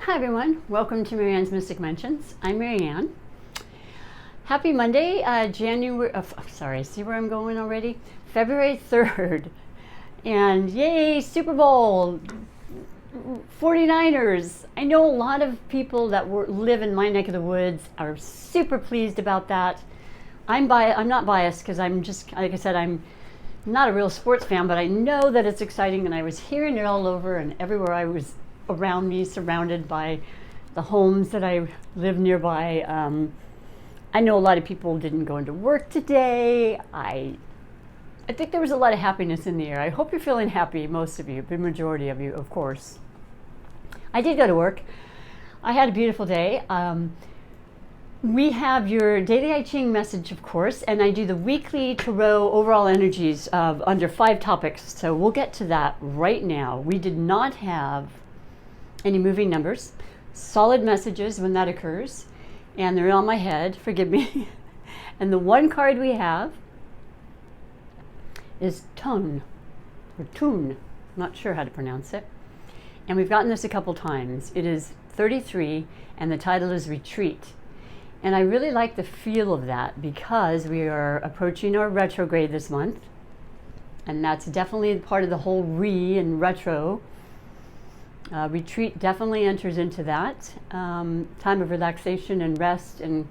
Hi everyone, welcome to MaryAnne's Mystic Mentions. I'm MaryAnne. Happy Monday, see where I'm going already? February 3rd. And yay, Super Bowl, 49ers. I know a lot of people that live in my neck of the woods are super pleased about that. I'm not biased because I'm just, like I said, I'm not a real sports fan, but I know that it's exciting and I was hearing it all over and everywhere I was around me, surrounded by the homes that I live nearby. I know a lot of people didn't go into work today. I think there was a lot of happiness in the air. I hope you're feeling happy, most of you, the majority of you, of course. I did go to work. I had a beautiful day. We have your daily I Ching message, of course, and I do the weekly tarot overall energies under 5 topics. So we'll get to that right now. We did not have any moving numbers, solid messages when that occurs, and they're on my head, forgive me. And the one card we have is Tone, or Tune, I'm not sure how to pronounce it. And we've gotten this a couple times. It is 33, and the title is Retreat. And I really like the feel of that because we are approaching our retrograde this month, and that's definitely part of the whole and retro. Retreat definitely enters into that time of relaxation and rest and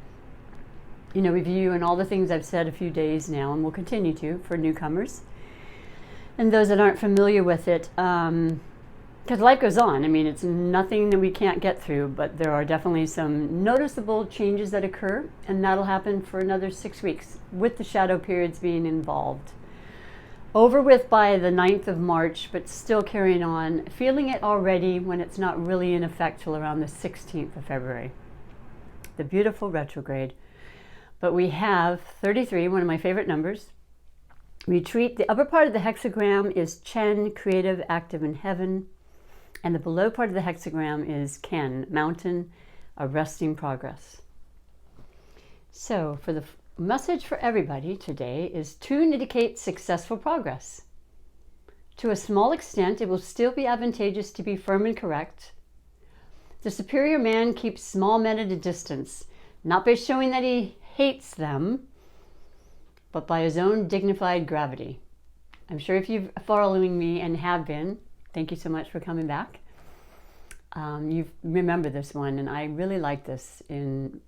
review and all the things I've said a few days now and will continue to for newcomers and those that aren't familiar with it, because life goes on. I mean, it's nothing that we can't get through, but there are definitely some noticeable changes that occur, and that'll happen for another 6 weeks with the shadow periods being involved. Over with by the 9th of March, but still carrying on, feeling it already when it's not really in effect till around the 16th of February. The beautiful retrograde. But we have 33, one of my favorite numbers. Retreat, the upper part of the hexagram is Chen, creative, active in heaven. And the below part of the hexagram is Ken, mountain, arresting progress. So for the message for everybody today is to indicate successful progress. To a small extent, it will still be advantageous to be firm and correct. The superior man keeps small men at a distance, not by showing that he hates them, but by his own dignified gravity. I'm sure if you're following me and have been, thank you so much for coming back. You remember this one, and I really like this in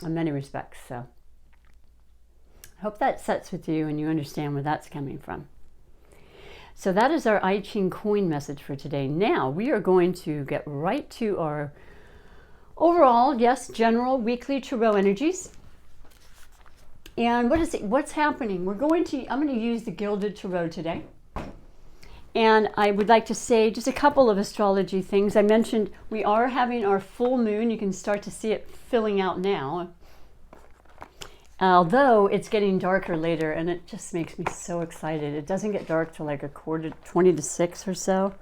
many respects. So I hope that sets with you and you understand where that's coming from. So that is our I Ching coin message for today. Now we are going to get right to our overall, yes, general weekly tarot energies. And what's happening? I'm going to use the Gilded Tarot today. And I would like to say just a couple of astrology things. I mentioned we are having our full moon. You can start to see it filling out now. Although it's getting darker later, and it just makes me so excited. It doesn't get dark till like 5:45 or so.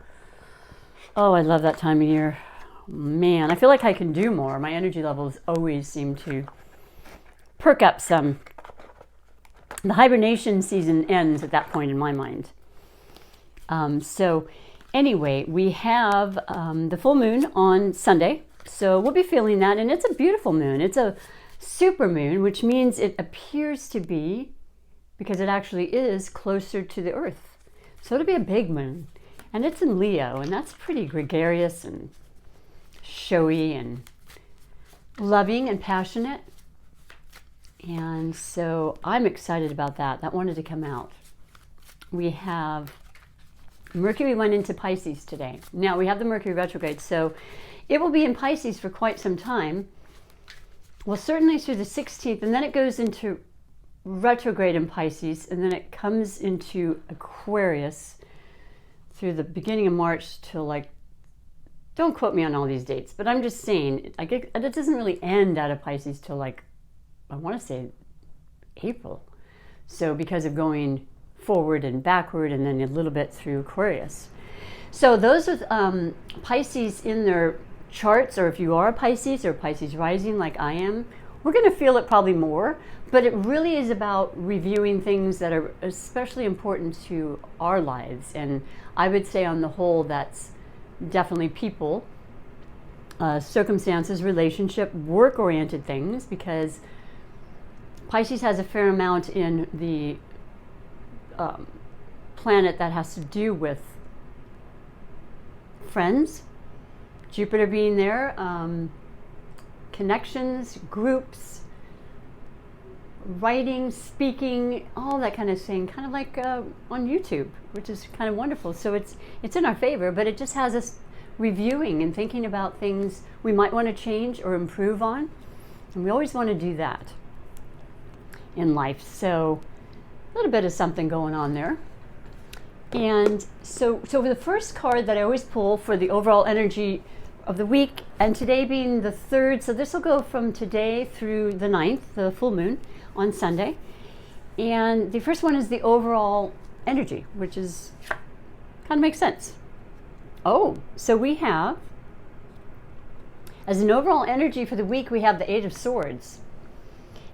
Oh, I love that time of year. Man, I feel like I can do more. My energy levels always seem to perk up some. The hibernation season ends at that point in my mind. So anyway, we have the full moon on Sunday. So we'll be feeling that, and it's a beautiful moon. It's a super moon, which means it appears to be, because it actually is, closer to the earth. So it'll be a big moon, and it's in Leo, and that's pretty gregarious and showy and loving and passionate. And so I'm excited about that. That wanted to come out. We have Mercury went into Pisces today. Now we have the Mercury retrograde, so it will be in Pisces for quite some time. Well, certainly through the 16th, and then it goes into retrograde in Pisces, and then it comes into Aquarius through the beginning of March till don't quote me on all these dates, but I'm just saying, it doesn't really end out of Pisces till I want to say April. So because of going forward and backward, and then a little bit through Aquarius. So those with Pisces in their charts, or if you are a Pisces or Pisces rising like I am, we're going to feel it probably more, but it really is about reviewing things that are especially important to our lives. And I would say on the whole, that's definitely people circumstances, relationship, work-oriented things, because Pisces has a fair amount in the planet that has to do with friends, Jupiter being there, connections, groups, writing, speaking, all that kind of thing, kind of like on YouTube, which is kind of wonderful. So it's in our favor, but it just has us reviewing and thinking about things we might want to change or improve on. And we always want to do that in life. So a little bit of something going on there. And so the first card that I always pull for the overall energy of the week, and today being the 3rd, so this will go from today through the 9th, the full moon on Sunday. And the first one is the overall energy, which is kind of makes sense. Oh, so we have, as an overall energy for the week, we have the 8 of Swords.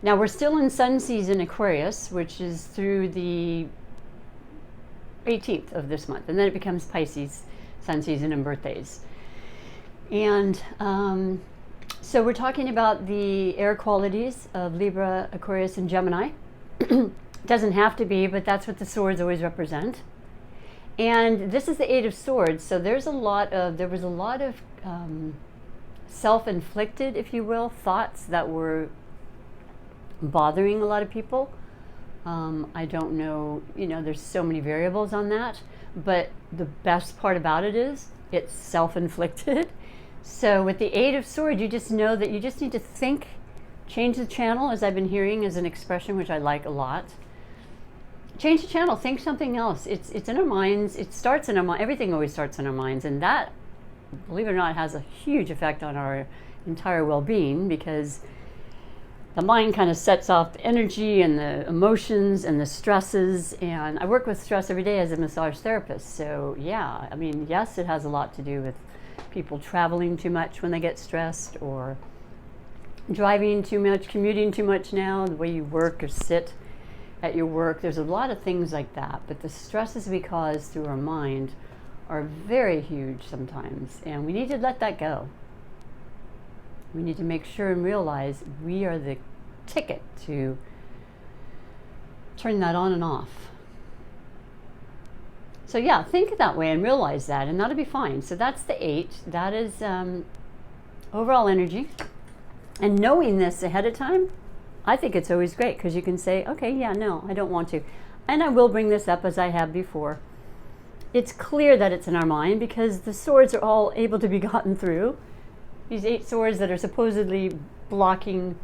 Now we're still in sun season Aquarius, which is through the 18th of this month, and then it becomes Pisces sun season and birthdays. And so we're talking about the air qualities of Libra, Aquarius, and Gemini. Doesn't have to be, but that's what the swords always represent. And this is the 8 of Swords, so there was a lot of self-inflicted, if you will, thoughts that were bothering a lot of people. I don't know, there's so many variables on that, but the best part about it is it's self-inflicted. So with the 8 of Swords, you just know that you just need to think, change the channel, as I've been hearing as an expression, which I like a lot. Change the channel, think something else. It's in our minds, it starts in our mind, everything always starts in our minds, and that, believe it or not, has a huge effect on our entire well-being, because the mind kind of sets off the energy and the emotions and the stresses. And I work with stress every day as a massage therapist. So yeah, I mean, yes, it has a lot to do with people traveling too much when they get stressed, or driving too much, commuting too much now, the way you work or sit at your work. There's a lot of things like that. But the stresses we cause through our mind are very huge sometimes. And we need to let that go. We need to make sure and realize we are the ticket to turn that on and off. So yeah, think that way and realize that, and that'll be fine. So that's the 8. That is overall energy. And knowing this ahead of time, I think it's always great, because you can say, okay, yeah, no, I don't want to. And I will bring this up as I have before. It's clear that it's in our mind, because the swords are all able to be gotten through. These 8 swords that are supposedly blocking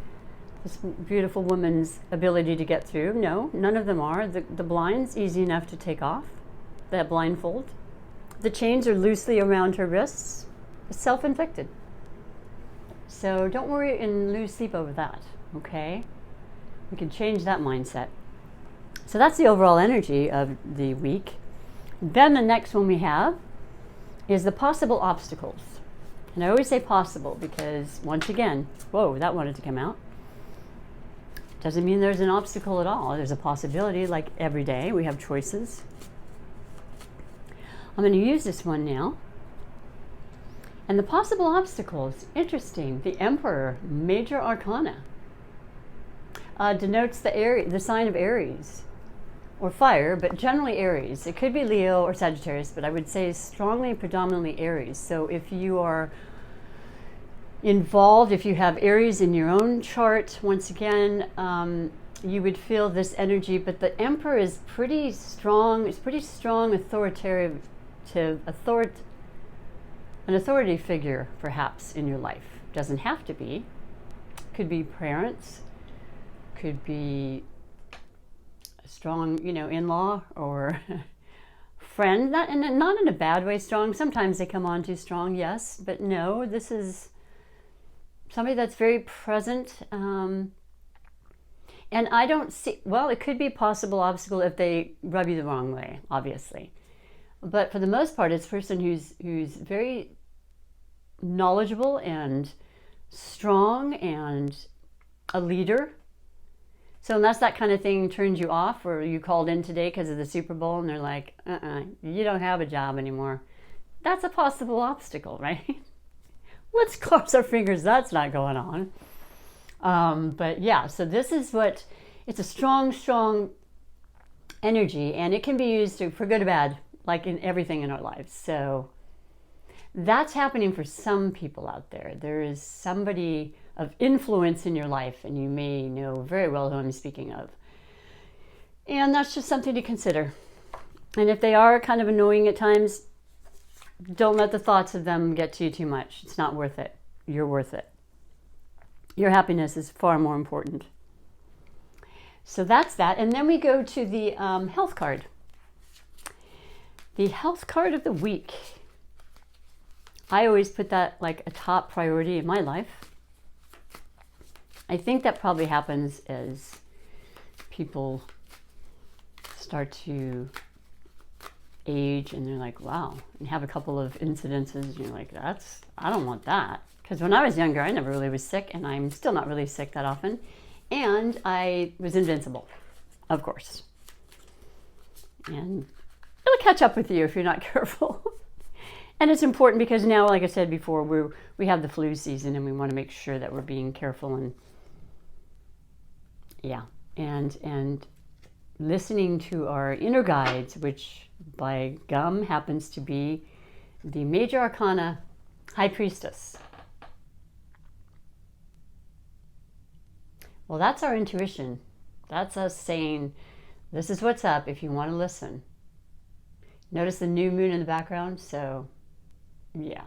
this beautiful woman's ability to get through. No, none of them are. The blind's easy enough to take off, that blindfold. The chains are loosely around her wrists. It's self-inflicted. So don't worry and lose sleep over that, okay? We can change that mindset. So that's the overall energy of the week. Then the next one we have is the possible obstacles. And I always say possible because, once again, whoa, that wanted to come out. Doesn't mean there's an obstacle at all. There's a possibility, like every day we have choices. I'm going to use this one now. And the possible obstacles, interesting. The Emperor, Major Arcana, denotes the sign of Aries, or fire, but generally Aries. It could be Leo or Sagittarius, but I would say strongly, predominantly Aries. So if you are involved, if you have Aries in your own chart, once again, you would feel this energy. But the Emperor is pretty strong. It's pretty strong, an authority figure, perhaps, in your life. Doesn't have to be. Could be parents. Could be a strong, in-law or friend. Not in a bad way strong. Sometimes they come on too strong, yes. But no, this is somebody that's very present. And I don't see, well, it could be a possible obstacle if they rub you the wrong way, obviously. But for the most part, it's a person who's very knowledgeable and strong and a leader. So unless that kind of thing turns you off, or you called in today because of the Super Bowl and they're like, you don't have a job anymore, that's a possible obstacle, right? Let's cross our fingers that's not going on. But yeah, so this is what, it's a strong, strong energy, and it can be used for good or bad, like in everything in our lives. So that's happening for some people out there. There is somebody of influence in your life, and you may know very well who I'm speaking of. And that's just something to consider. And if they are kind of annoying at times, don't let the thoughts of them get to you too much. It's not worth it. You're worth it. Your happiness is far more important. So that's that. And then we go to the health card. The health card of the week. I always put that like a top priority in my life. I think that probably happens as people start to age and they're like, wow, and have a couple of incidences and you're like, I don't want that. Because when I was younger, I never really was sick, and I'm still not really sick that often. And I was invincible, of course. And it'll catch up with you if you're not careful. And it's important because now, like I said before, we have the flu season, and we want to make sure that we're being careful and and listening to our inner guides, which by gum happens to be the Major Arcana High Priestess. Well, that's our intuition. That's us saying, this is what's up if you want to listen. Notice the new moon in the background, so yeah.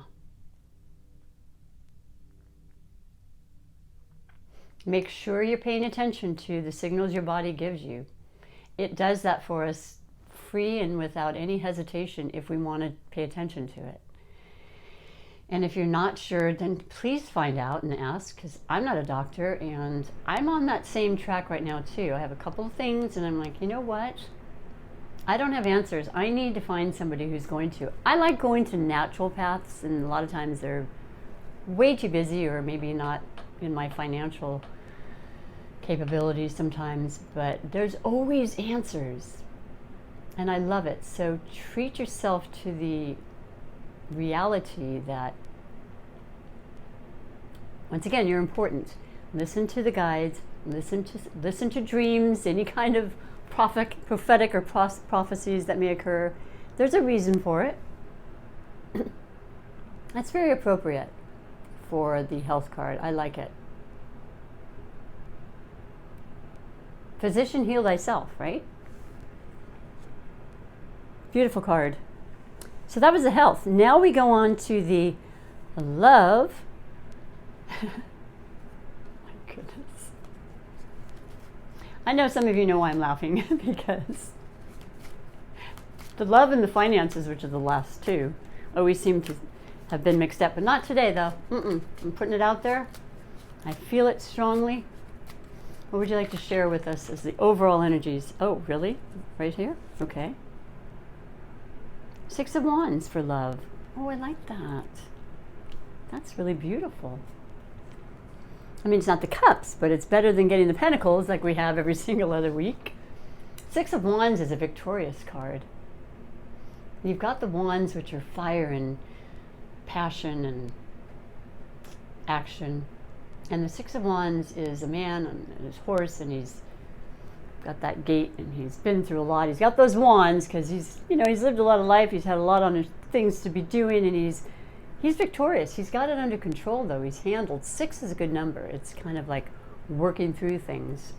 Make sure you're paying attention to the signals your body gives you. It does that for us free and without any hesitation if we want to pay attention to it. And if you're not sure, then please find out and ask, because I'm not a doctor, and I'm on that same track right now too. I have a couple of things and I'm like, you know what? I don't have answers. I need to find somebody who's going to. I like going to natural paths, and a lot of times they're way too busy, or maybe not in my financial capabilities sometimes, but there's always answers. And I love it. So treat yourself to the reality that, once again, you're important. Listen to the guides, listen to dreams, any kind of prophetic or prophecies that may occur. There's a reason for it. That's very appropriate for the health card. I like it. Physician, heal thyself, right? Beautiful card. So that was the health. Now we go on to the love. My goodness. I know some of you know why I'm laughing, because the love and the finances, which are the last two, always seem to have been mixed up. But not today, though. I'm putting it out there. I feel it strongly. What would you like to share with us as the overall energies? Oh, really? Right here? Okay. Six of Wands for love. Oh, I like that. That's really beautiful. I mean, it's not the cups, but it's better than getting the pentacles like we have every single other week. Six of Wands is a victorious card. You've got the wands, which are fire and passion and action. And the Six of Wands is a man on his horse, and he's got that gait, and he's been through a lot. He's got those wands because he's lived a lot of life. He's had a lot on his things to be doing, and he's victorious. He's got it under control, though. He's handled. 6 is a good number. It's kind of like working through things.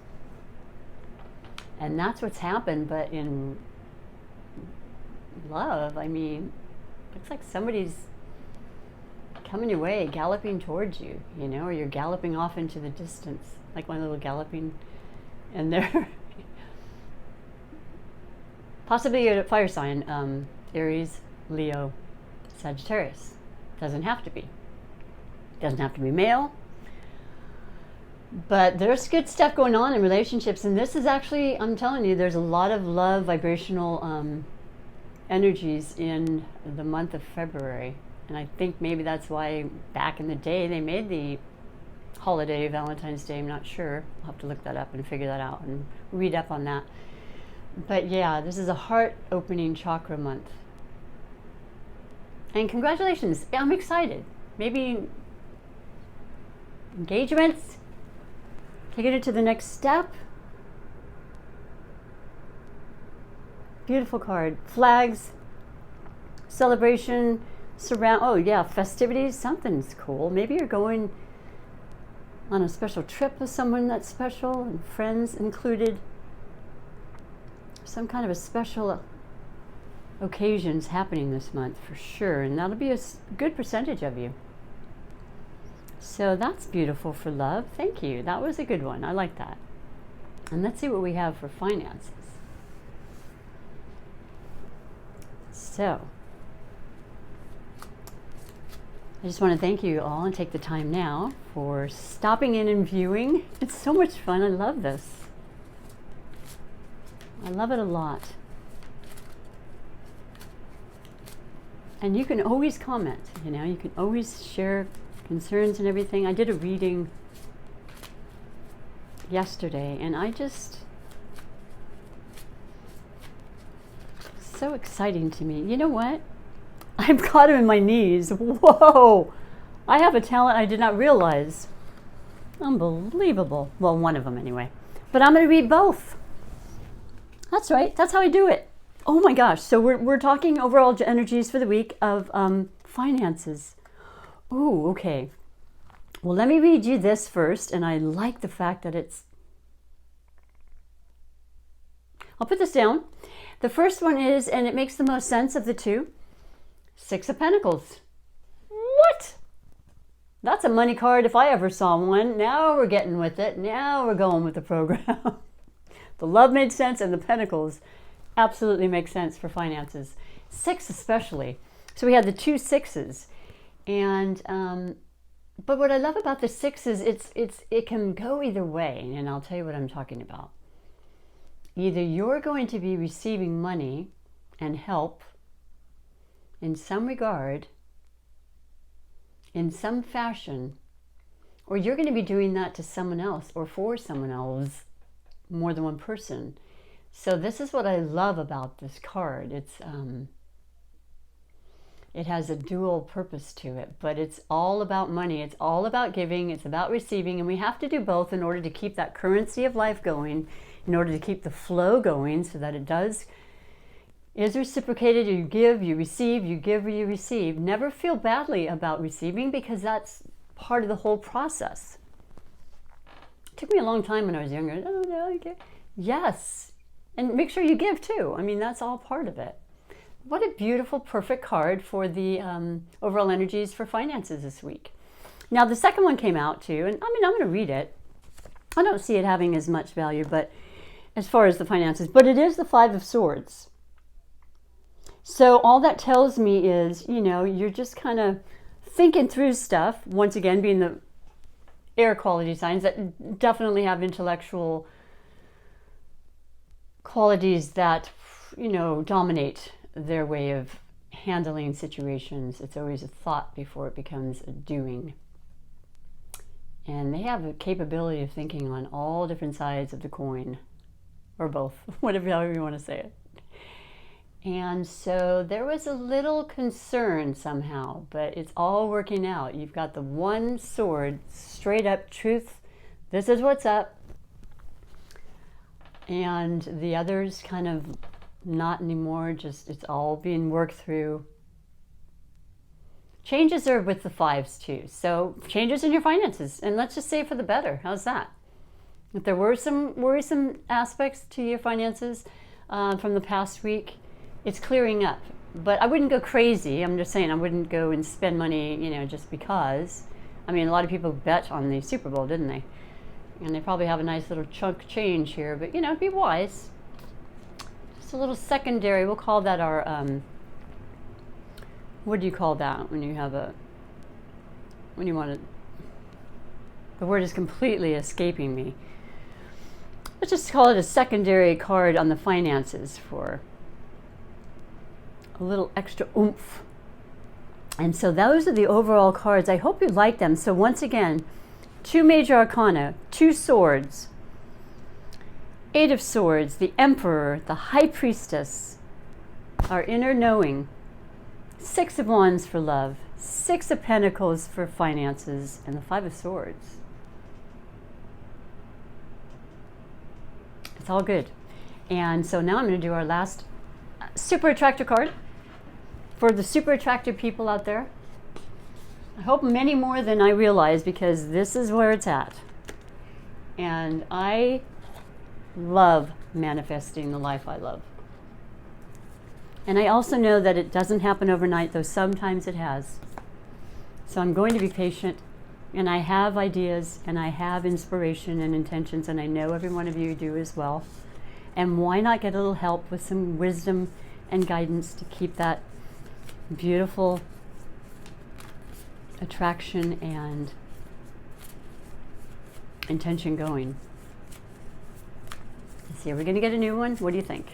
And that's what's happened. But in love, I mean, looks like somebody's coming your way, galloping towards you, or you're galloping off into the distance, like my little galloping, and they're possibly a fire sign, Aries, Leo, Sagittarius. Doesn't have to be. Doesn't have to be male. But there's good stuff going on in relationships, and this is actually, I'm telling you, there's a lot of love vibrational energies in the month of February. And I think maybe that's why back in the day they made the holiday Valentine's Day. I'm not sure. I'll have to look that up and figure that out and read up on that. But yeah, this is a heart-opening chakra month. And congratulations. I'm excited. Maybe engagements, taking it to the next step. Beautiful card. Flags, celebration, oh yeah, festivities, something's cool. Maybe you're going on a special trip with someone that's special and friends included. Some kind of a special occasions happening this month for sure, and that'll be a good percentage of you. So that's beautiful for love. Thank you. That was a good one. I like that. And let's see what we have for finances. So I just want to thank you all and take the time now for stopping in and viewing. It's so much fun. I love this. I love it a lot. And you can always comment, you know, you can always share concerns and everything. I did a reading yesterday and so exciting to me. You know what? I've got him in my knees. Whoa! I have a talent I did not realize. Unbelievable. Well, one of them anyway. But I'm going to read both. That's right. That's how I do it. Oh my gosh. So we're talking overall energies for the week of finances. Oh, okay. Well, let me read you this first. And I like the fact that I'll put this down. The first one is, and it makes the most sense of the two, Six of Pentacles. What? That's a money card if I ever saw one. Now we're getting with it. Now we're going with the program. The love made sense and the Pentacles absolutely make sense for finances. Six especially. So we had the two sixes. And, but what I love about the sixes, it can go either way. And I'll tell you what I'm talking about. Either you're going to be receiving money and help in some regard, in some fashion, or you're going to be doing that to someone else or for someone else, more than one person. So this is what I love about this card. It has a dual purpose to it, but it's all about money. It's all about giving. It's about receiving, and we have to do both in order to keep that currency of life going, in order to keep the flow going so that it is reciprocated. You give, you receive, you give, you receive. Never feel badly about receiving because that's part of the whole process. It took me a long time when I was younger. Oh, no, okay. Yes. And make sure you give too. I mean, that's all part of it. What a beautiful, perfect card for the overall energies for finances this week. Now, the second one came out too, and I mean, I'm going to read it. I don't see it having as much value, but as far as the finances, but it is the Five of Swords. So all that tells me is, you know, you're just kind of thinking through stuff, once again, being the air quality signs that definitely have intellectual qualities that, you know, dominate their way of handling situations. It's always a thought before it becomes a doing. And they have a capability of thinking on all different sides of the coin, or both, however you want to say it. And so there was a little concern somehow, but it's all working out. You've got the one sword, straight up truth. This is what's up. And the others kind of not anymore, just it's all being worked through. Changes are with the fives too. So changes in your finances, and let's just say for the better. How's that? If there were some worrisome aspects to your finances from the past week, it's clearing up. But I wouldn't go crazy. I'm just saying I wouldn't go and spend money, you know, just because. I mean, a lot of people bet on the Super Bowl, didn't they? And they probably have a nice little chunk change here, but you know, be wise. Just a little secondary, we'll call that our, what do you call that when you have when you want to, the word is completely escaping me. Let's just call it a secondary card on the finances for a little extra oomph. And so those are the overall cards. I hope you like them. So once again, two major arcana, two swords, Eight of Swords, the Emperor, the High Priestess, our inner knowing, Six of Wands for love, Six of Pentacles for finances, and the Five of Swords. It's all good. And so now I'm going to do our last Super Attractor card for the Super Attractor people out there. I hope many more than I realize, because this is where it's at. And I love manifesting the life I love. And I also know that it doesn't happen overnight, though sometimes it has. So I'm going to be patient, and I have ideas, and I have inspiration and intentions, and I know every one of you do as well. And why not get a little help with some wisdom and guidance to keep that beautiful attraction and intention going? Let's see, are we going to get a new one? What do you think?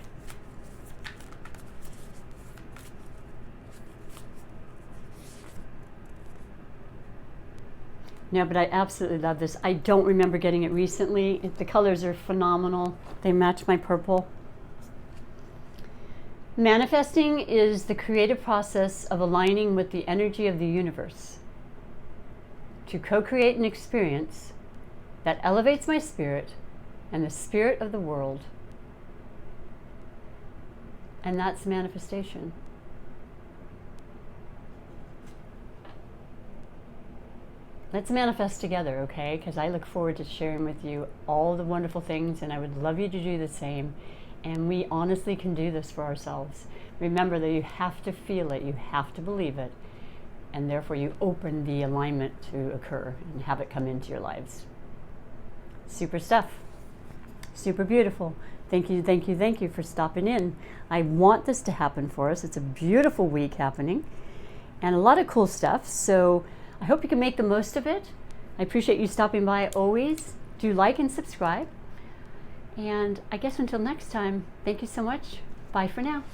No, but I absolutely love this. I don't remember getting it recently. The colors are phenomenal. They match my purple. Manifesting is the creative process of aligning with the energy of the universe to co-create an experience that elevates my spirit and the spirit of the world. And that's manifestation. Let's manifest together, okay? Because I look forward to sharing with you all the wonderful things, and I would love you to do the same. And we honestly can do this for ourselves. Remember that you have to feel it, you have to believe it, and therefore you open the alignment to occur and have it come into your lives. Super stuff. Super beautiful. Thank you, thank you, thank you for stopping in. I want this to happen for us. It's a beautiful week happening and a lot of cool stuff. So I hope you can make the most of it. I appreciate you stopping by always. Do like and subscribe. And I guess until next time, thank you so much. Bye for now.